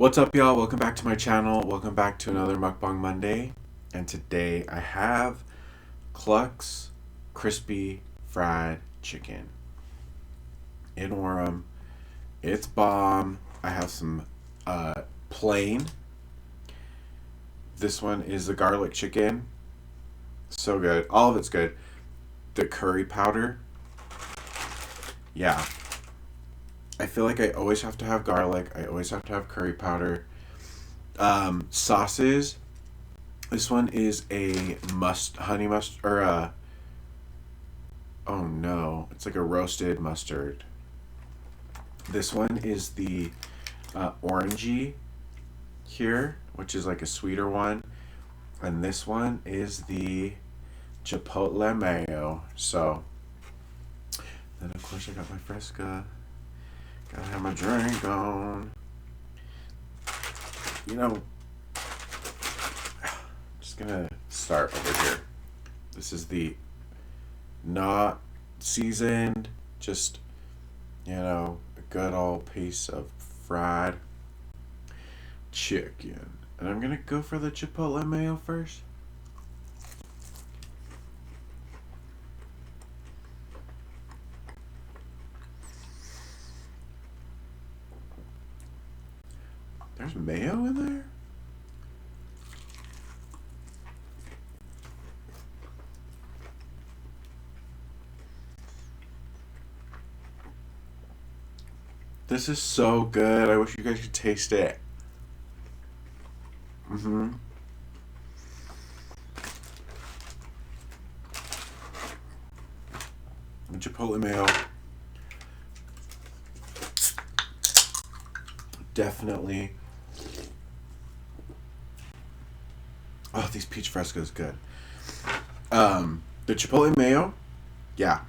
What's up, y'all? Welcome back to my channel. Welcome back to another Mukbang Monday. And today I have Kluck's Crispy Fried Chicken in Orem. It's bomb. I have some plain. This one is the garlic chicken. So good. All of it's good. The curry powder. Yeah. I feel like I always have to have garlic. I always have to have curry powder. Sauces. This one is a honey mustard, or oh no, it's like a roasted mustard. This one is the orangey here, which is like a sweeter one. And this one is the chipotle mayo. So, then of course I got my Fresca. Gotta have my drink on. You know, just gonna start over here. This is the not seasoned, just, you know, a good old piece of fried chicken. And I'm gonna go for the chipotle mayo first. There's mayo in there? This is so good. I wish you guys could taste it. The chipotle mayo. Definitely. Oh, these peach fresco's good. The chipotle mayo, yeah.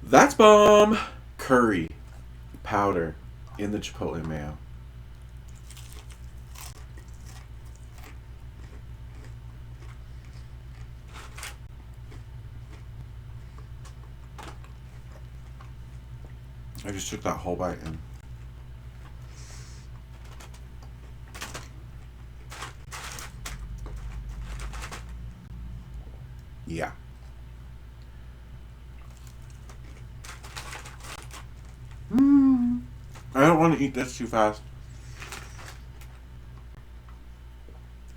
That's bomb. Curry powder in the chipotle mayo. I just took that whole bite in. Yeah. I don't want to eat this too fast.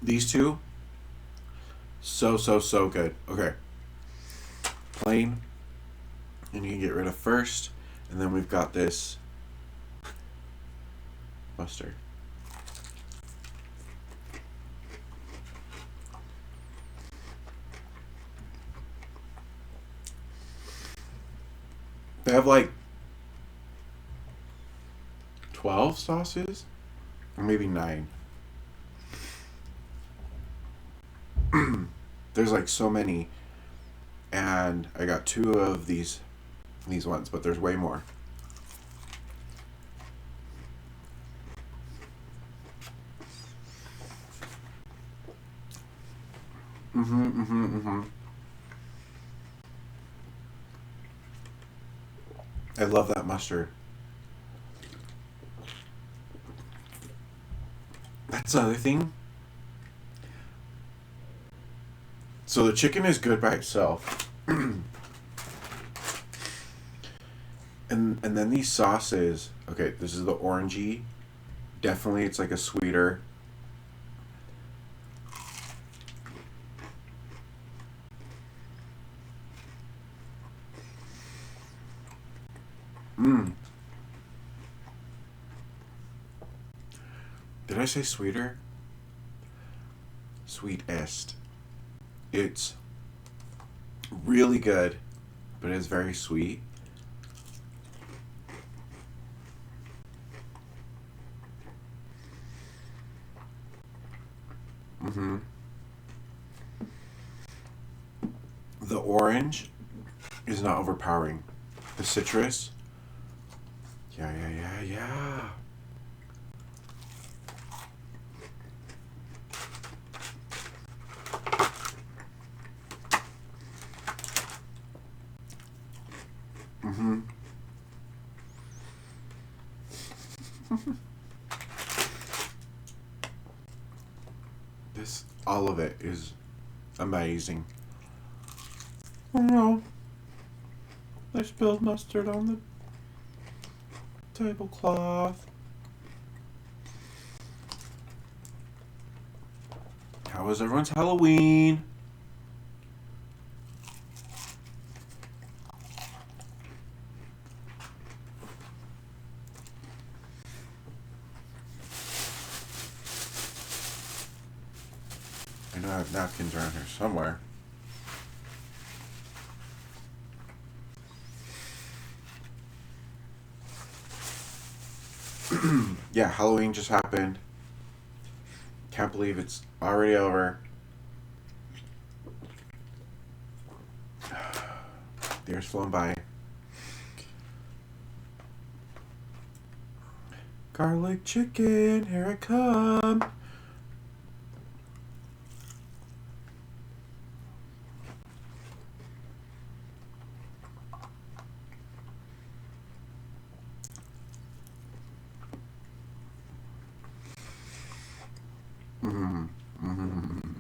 These two, so good. Okay. Plain, and you can get rid of first, and then we've got this mustard. They have like 12 sauces, or maybe 9. There's like so many, and I got 2 of these ones, but there's way more. I love that mustard. That's the other thing. So the chicken is good by itself. and then these sauces. Okay, this is the orangey. Definitely it's like a sweeter. Did I say sweeter? Sweetest. It's really good, but it's very sweet. The orange is not overpowering. The citrus, yeah. All of it is amazing. Oh no. I spilled mustard on the tablecloth. How was everyone's Halloween? I know I have napkins around here somewhere. Yeah, Halloween just happened. Can't believe it's already over. The year's flown by. Garlic chicken, here I come. Mm-hmm. Mm-hmm.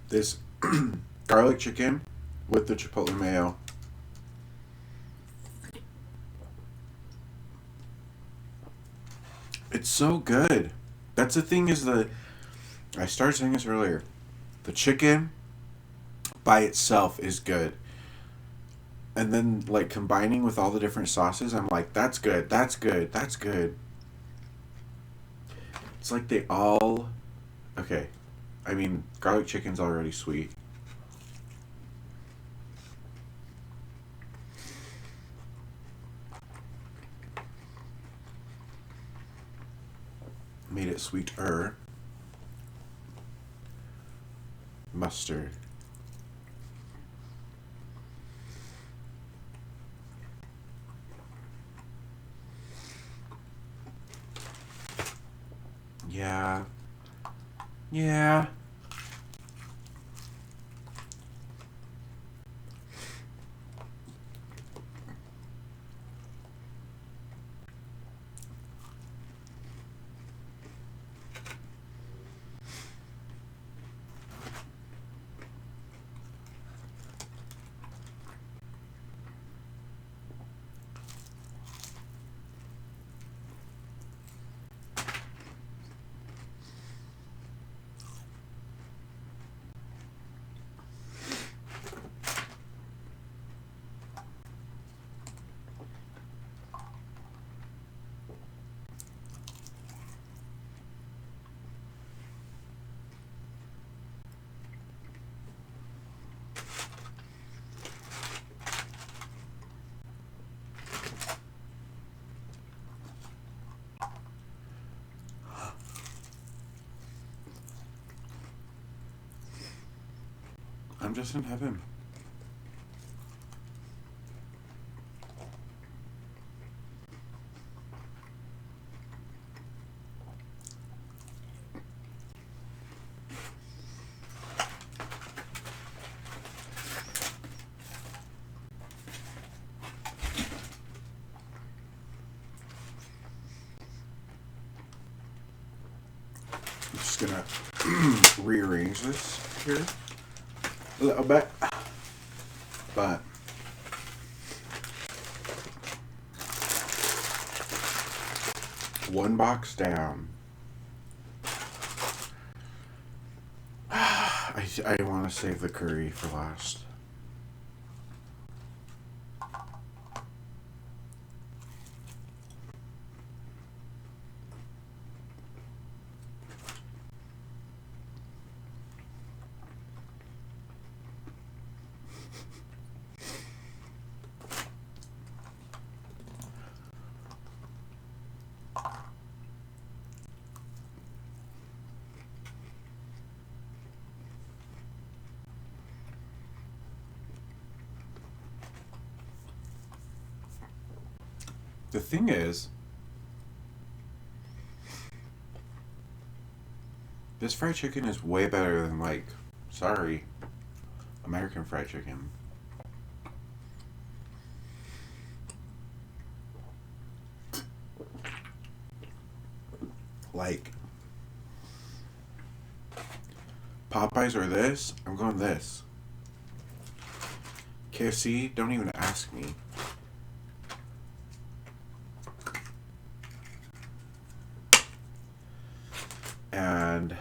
This garlic chicken with the chipotle mayo. It's so good. That's the thing is I started saying this earlier. The chicken by itself is good. And then like combining with all the different sauces, I'm like, that's good, that's good, that's good. It's like they all okay. I mean, garlic chicken's already sweet. Made it sweeter. Mustard. Yeah. Yeah. I'm just in heaven. I'm just gonna rearrange this here a little bit. But one box down. I want to save the curry for last. The thing is, this fried chicken is way better than, like, sorry, American fried chicken. Like, Popeyes or this, I'm going this. KFC, don't even ask me. And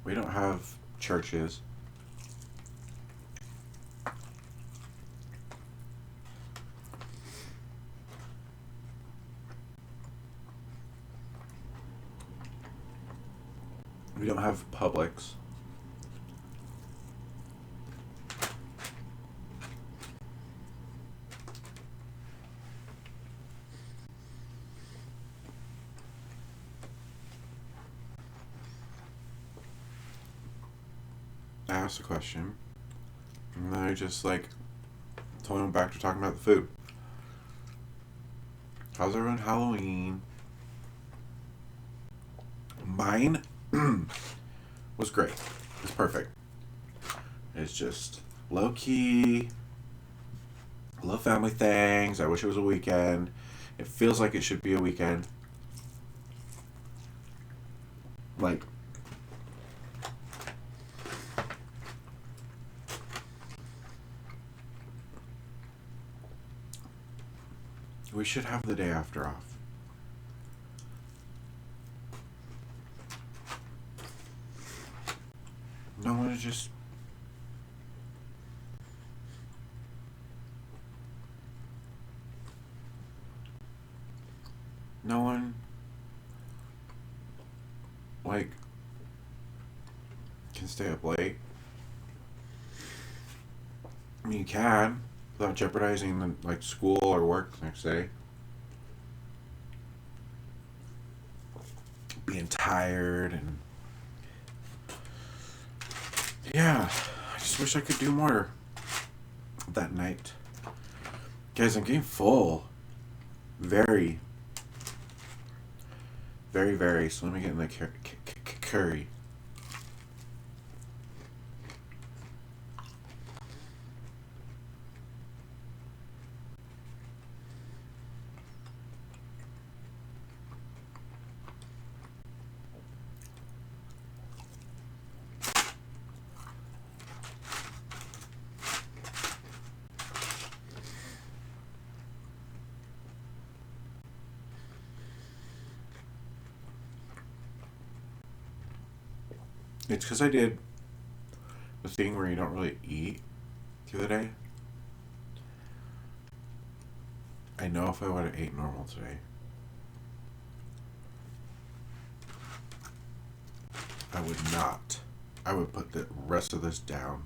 we don't have churches. We don't have Publix. I asked a question, and then I just like told him back to talking about the food. How's everyone Halloween? Mine was great. It's perfect. It's just low key. I love family things. I wish it was a weekend. It feels like it should be a weekend. Like, we should have the day after off. No one to just no one like can stay up late. I mean, you can without jeopardizing like school or work the next day. Being tired and yeah, I just wish I could do more that night. Guys, I'm getting full. Very, very, very. So let me get in the curry. It's because I did the thing where you don't really eat the other day. I know if I would have ate normal today, I would not. I would put the rest of this down.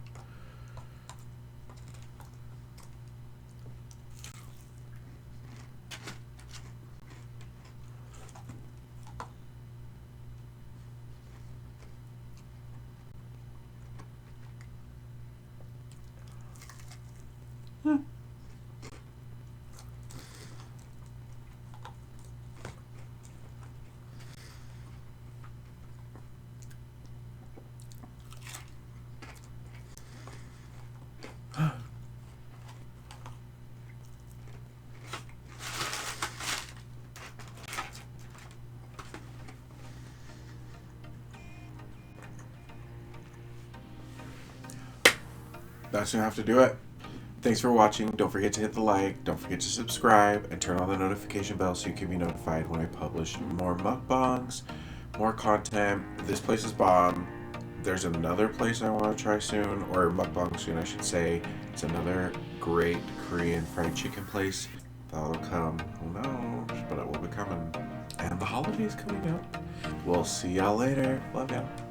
That's gonna have to do it. Thanks for watching. Don't forget to hit the like. Don't forget to subscribe and turn on the notification bell so you can be notified when I publish more mukbangs, more content. This place is bomb. There's another place I want to try soon, or mukbang soon, I should say. It's another great Korean fried chicken place that'll come. Who knows? But it will be coming. And the holidays coming up. We'll see y'all later. Love y'all.